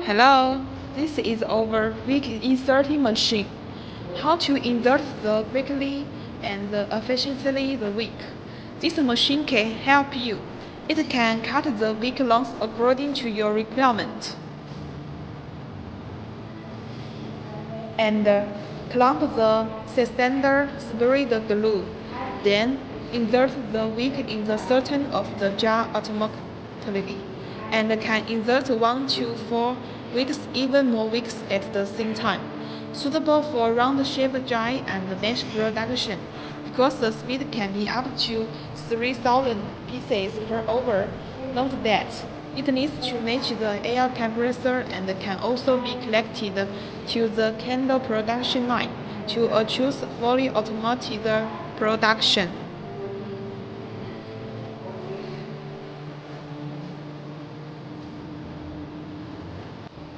Hello, this is our Wick inserting machine. How to insert the quickly and efficiently the wick. This machine can help you. It can cut the wick length according to your requirement and clamp the cylinder, spray the glue. Then insert the wick in the center of the jar automatically and can insert 1 to 4 wicks, even more wicks at the same time. Suitable for round-shaped jar and mass production because the speed can be up to 3,000 pieces per hour. Note that it needs to match the air compressor and can also be connected to the candle production line to achieve fully automated production.